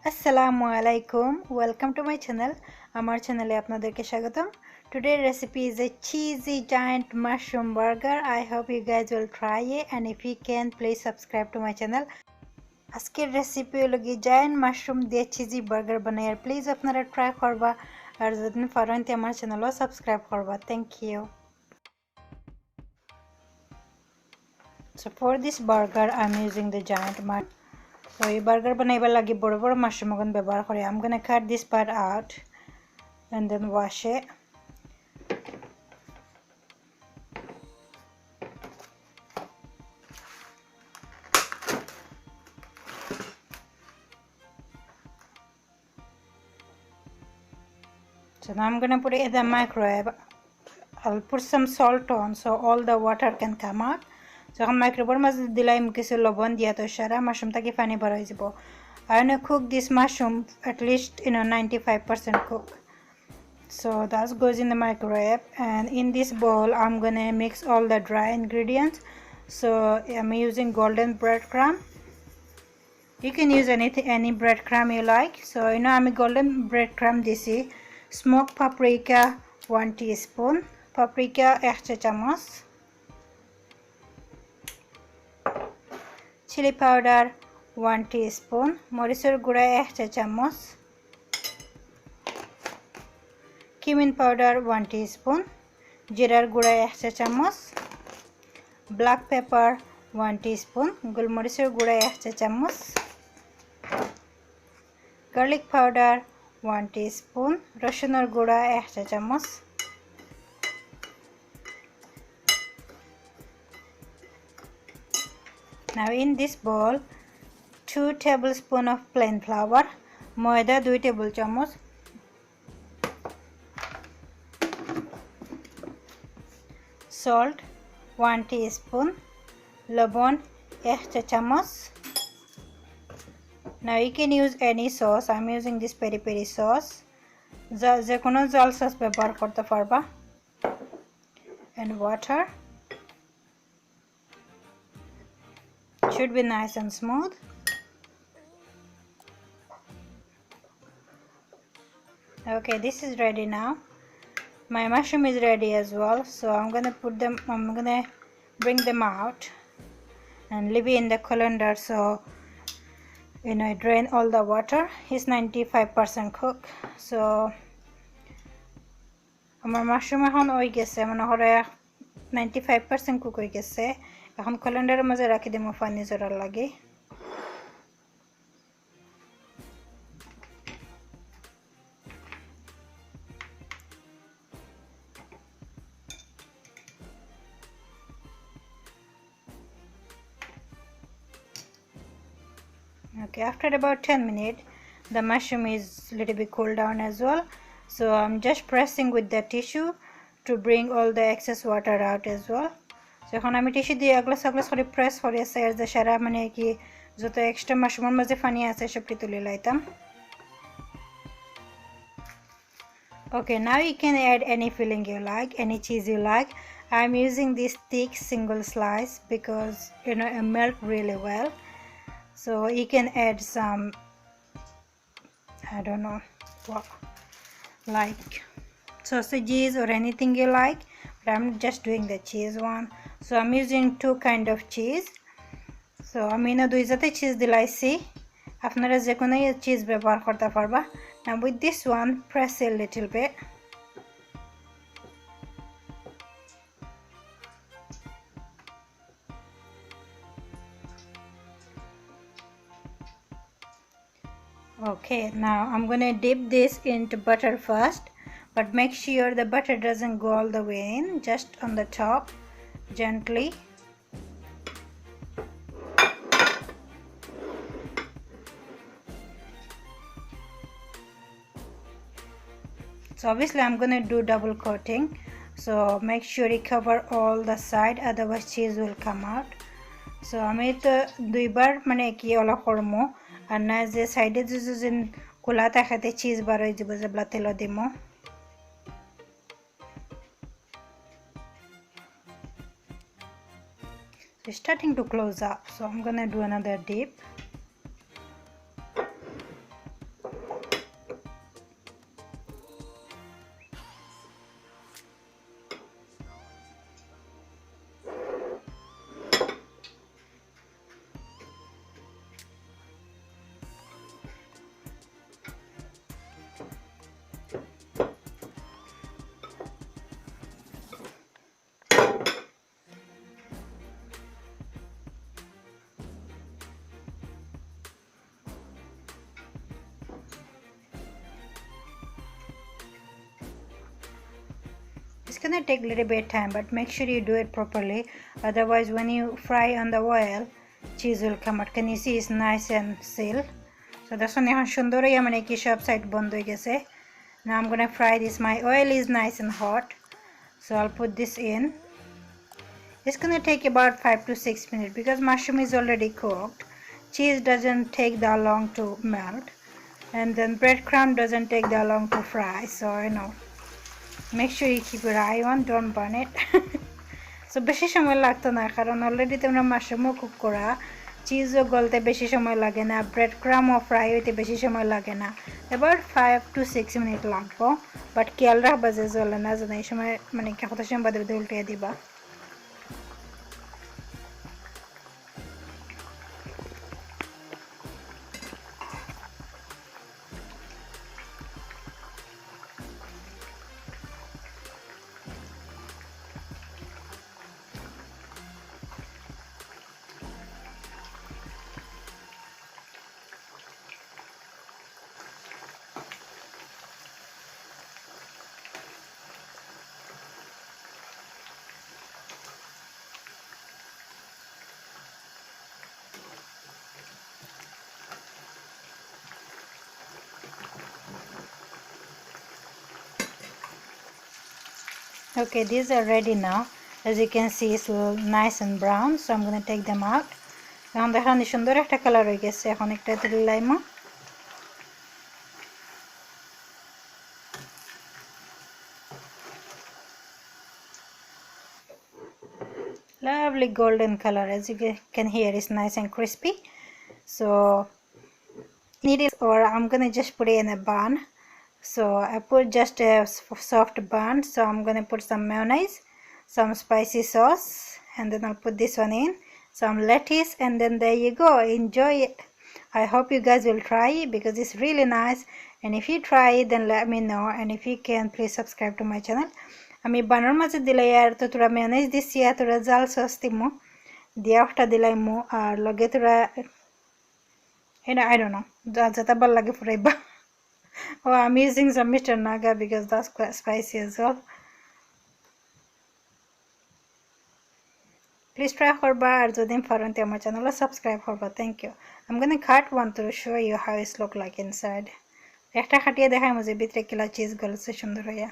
আসসালামু আলাইকুম, welcome to my channel. আমার চ্যানেলে আপনাদেরকে স্বাগতম। Today's recipe is a cheesy giant mushroom burger. I hope you guys will try it, and if you can, please subscribe to my channel. আজকের recipe হলো কি giant mushroom দিয়ে cheesy burger বানাই, আর please আপনারা ট্রাই করবা, আর যদি পারেন তো আমার চ্যানেলও সাবস্ক্রাইব করবা। Thank you. So for this burger I'm using the giant mushroom. So এই বার্গার বানাইবার লাগি বড় বড় মাশরুম এখন ব্যবহার করি। I'm gonna cut this part out and then wash it. So now I'm gonna put it in the microwave. I'll put some salt on so all the water can come out. So এখন মাইক্রোওয়েভের মাঝে দিলাম কিছু লবণ দিয়া তো সারা মাশরুমটাকে পানি বার হয়ে যাব। I want to cook this mushroom at least 95% cook. So that goes in the microwave, and in this bowl I'm gonna mix all the dry ingredients. So I'm using golden breadcrumb. You can use any breadcrumb you like. So I'm a golden breadcrumb this is smoked paprika 1 teaspoon, paprika 1 চা চামচ, chili powder 1 teaspoon, মরিচের গুঁড়া 1 চা চামচ, cumin powder 1 teaspoon, জিরার গুঁড়া 1 চা চামচ, black pepper 1 teaspoon, গোলমরিচের গুঁড়া 1 চা চামচ, garlic powder 1 teaspoon, রসুনের গুঁড়া 1 চা চামচ, now in this bowl 2 tablespoons of plain flour, ময়দা 2 টেবিল চামচ, salt 1 teaspoon, লবণ 1 চা চামচ. Now you can use any sauce. I'm using this peri peri sauce. যে কোনো জাল সস ব্যবহার করতে পারবা. And water. Should be nice and smooth. Okay, this is ready now. My mushroom is ready as well, so I'm gonna bring them out and leave it in the colander so drain all the water. It's 95% cooked. So আমার mushroom এখন হয়ে গেছে, মনে হয় 95% cook হয়ে গেছে। এখন কলান্ডারের মাঝে রাখি দেবো পানি জড়ার লাগে। Okay, after about 10 minutes the mushroom is a little bit cooled down as well, so I'm just pressing with the tissue to bring all the excess water out as well. So এখন আমি tissue দিয়ে আগলা করে press করে size দে সারা মানে কি যত extra মাশরুমের মাঝে পানি আছে সবটি তুলে লাইতাম। Okay, now you can add any filling you like, any cheese you like. I'm using this thick single slice because it melt really well. So you can add some, I don't know what, like sausages or anything you like, but I'm just doing the cheese one. So I'm using 2 kind of cheese. So আমি না দুই জাতের cheese দিলাইছি, আপনারা যে কোনো cheese ব্যবহার করতে পারবা। Now with this one press a little bit. Okay, now I'm gonna dip this into butter first, but make sure the butter doesn't go all the way in, just on the top, gently. So obviously I'm gonna do double coating, so make sure you cover all the side, otherwise cheese will come out. So আমি তো দুইবার মানে কি OLA করমু, আর না যে সাইডে যে কোলা থাকাতে চিজ বার হয়ে যাব যেবলা তেল দিমু। It's starting to close up, so I'm gonna do another dip. It's gonna take a little bit of time, but make sure you do it properly. Otherwise, when you fry on the oil, cheese will come out. Can you see it's nice and sealed? So that's one এখন সুন্দর হয়ে মানে কি সব side বন্ধ হয়ে গেছে. Now I'm gonna fry this. My oil is nice and hot, so I'll put this in. It's gonna take about 5 to 6 minutes because mushroom is already cooked. Cheese doesn't take that long to melt, and then breadcrumb doesn't take that long to fry. So make sure you keep your eye on, don't burn it. So বেশি সময় লাগতো না কারণ already তোমরা মাশরুমও cook করা, চিজও গলতে বেশি সময় লাগে না, ব্রেড ক্রামও ফ্রাই হইতে বেশি সময় লাগে না, এবার 5 to 6 মিনিট লাগবো। বাট খেয়াল রাখবা যে জ্বলে না যেন, এই সময় মানে কত সময় বাদে বাদে উল্টে দিবা। Okay, these are ready now. As you can see, it's nice and brown, so I'm going to take them out. এখন দেখেন সুন্দর একটা কালার হয়ে গেছে। এখন একটা তেল লাইমা, lovely golden color. As you can hear, it's nice and crispy. So need it, or I'm gonna just put it in a bun. So I put just a soft bun, so I'm gonna put some mayonnaise, some spicy sauce, and then I'll put this one in, some lettuce, and then there you go. Enjoy it. I hope you guys will try it because it's really nice, and if you try it then let me know, and if you can please subscribe to my channel. আমি বানানোর মাঝে দিলাই আর তো তোরা mayonnaise দিছি আর তোরা জাল sauce দিমু দিয়া একটা দিলাইমু আর লগে তোরা I don't know, যা ভাল লাগে ফুরাইবা। Oh, I'm using some Mr. Naga because that's quite spicy as well. Please try korba আর যদি পারেন তে আমার চ্যানেলে সাবস্ক্রাইব করবা। Thank you. I'm gonna cut one to show you how it look like inside. একটা খাটিয়ে দেখাই মজে ভিতরে কিলা চিজ গলছে সুন্দর হইয়া।